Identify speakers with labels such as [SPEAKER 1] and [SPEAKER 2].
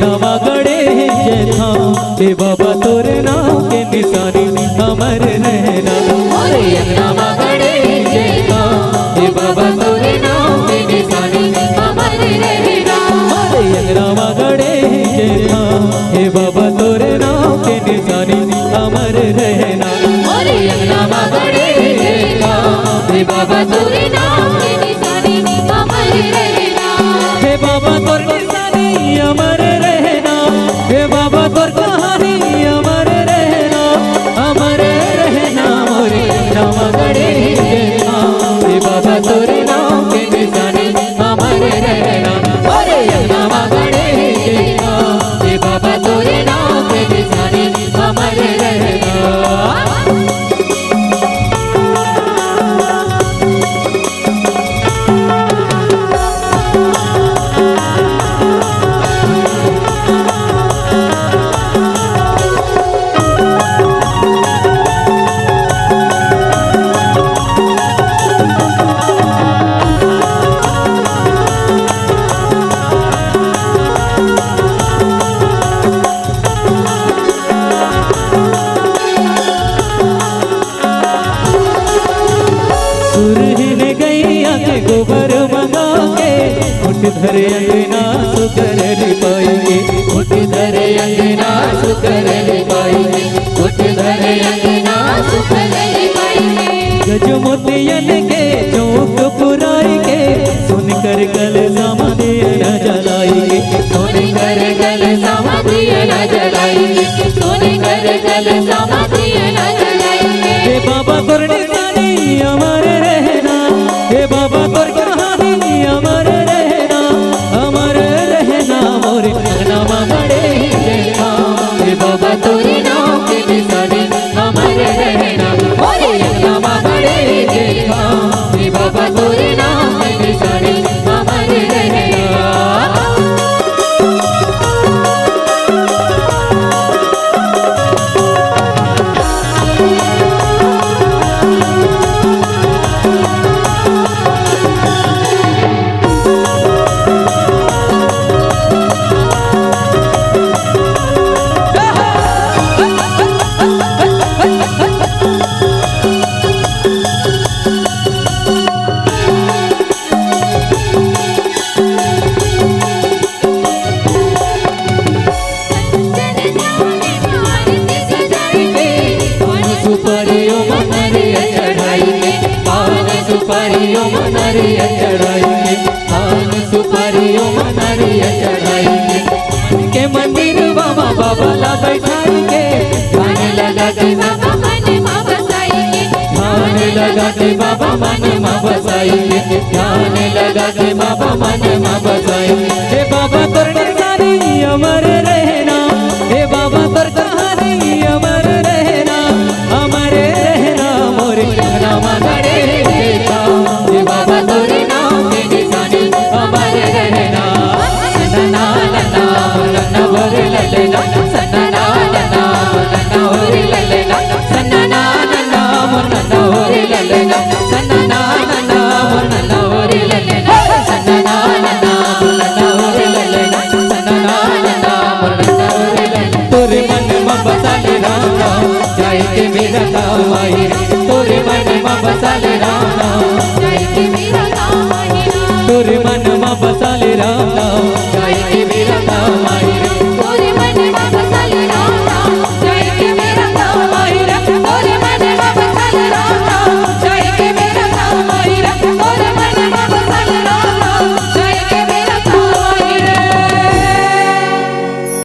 [SPEAKER 1] अंगनामा गड़े जैथा हे बाबा तोरे नाम के निशानी अमर रहना।
[SPEAKER 2] अरे अंगनामा गड़े जैथा हे बाबा तोरे नाम के निशानी अमर रहना।
[SPEAKER 1] अरे अंगनामा गड़े जैथा हे बाबा तोरे नाम के निशानी अमर रहना।
[SPEAKER 2] अरे अंगनामा गड़े जैथा हे बाबा तोरे नाम के निशानी अमर रहना।
[SPEAKER 1] हे बाबा तोर निशानी अमर रहना। हे बाबा तोर कहानी अमर रहना। अमर रहना मोरे अंगनामा गड़े जैथा हे बाबा तोरे नाम के निशानी अमर रहना।
[SPEAKER 2] अरे अंगनामा गड़े जैथा हे बाबा तोरे नाम के निशानी अमर रहना।
[SPEAKER 1] सुरहिन गैया के गोबर मंगा के उठ धरे अंगना सुकर पाएंगे।
[SPEAKER 2] उठ धरे अंगना सुकर पाएंगे। उठ धरे अंगना सुकर पाएंगे।
[SPEAKER 1] गज मोतियन के चौक पुराई के सुन कर गल सामने न जलाएंगे।
[SPEAKER 2] सोने कर गल समाधिया न जलाएंगे। सोने कर गल समाधिया न जलाएंगे।
[SPEAKER 1] हे बाबा तोर निशानी अमर रहना। हे बाबा तोर कहानी अमर रहना। अमर रहना मोरे अंगनामा गड़े जैथा
[SPEAKER 2] हे बाबा तोरे नाम के निशानी अमर रहना। अरे अंगनामा गड़े जैथा हे बाबा तोरे नाम के निशानी अमर रहना। सुपारियों मनरिया चढ़ाएंगे। पान सुपारियों मनरिया चढ़ाएंगे। पान सुपारियों मनरिया चढ़ाएंगे।
[SPEAKER 1] के मंदिर बाबा बाबा ला बैठाएंगे।
[SPEAKER 2] ध्यान लगा के बाबा मन में बसाएंगे।
[SPEAKER 1] ध्यान लगा के बाबा मन में बसाएंगे। ध्यान लगा के बाबा मन में बसाएंगे। हे बाबा तोर निशानी अमर रहना। हे बाबा तोर कहानी अमर रहना। अमर रहना मोरे अंगनामा गड़े जैथा
[SPEAKER 2] हे बाबा तोरे नाम के निशानी अमर रहना। सन्ना नन्ना नन्ना होरे ललना। सन्ना नन्ना नन्ना होरे ललना। सन्ना नन्ना नन्ना होरे ललना। सन्ना नन्ना नन्ना होरे ललना। सन्ना नन्ना नन्ना होरे ललना। सन्ना नन्ना नन्ना होरे ललना।
[SPEAKER 1] तोरे मन में बसाले राम राम जाए के मेरा काम आई।
[SPEAKER 2] तोरे मन में बसल राम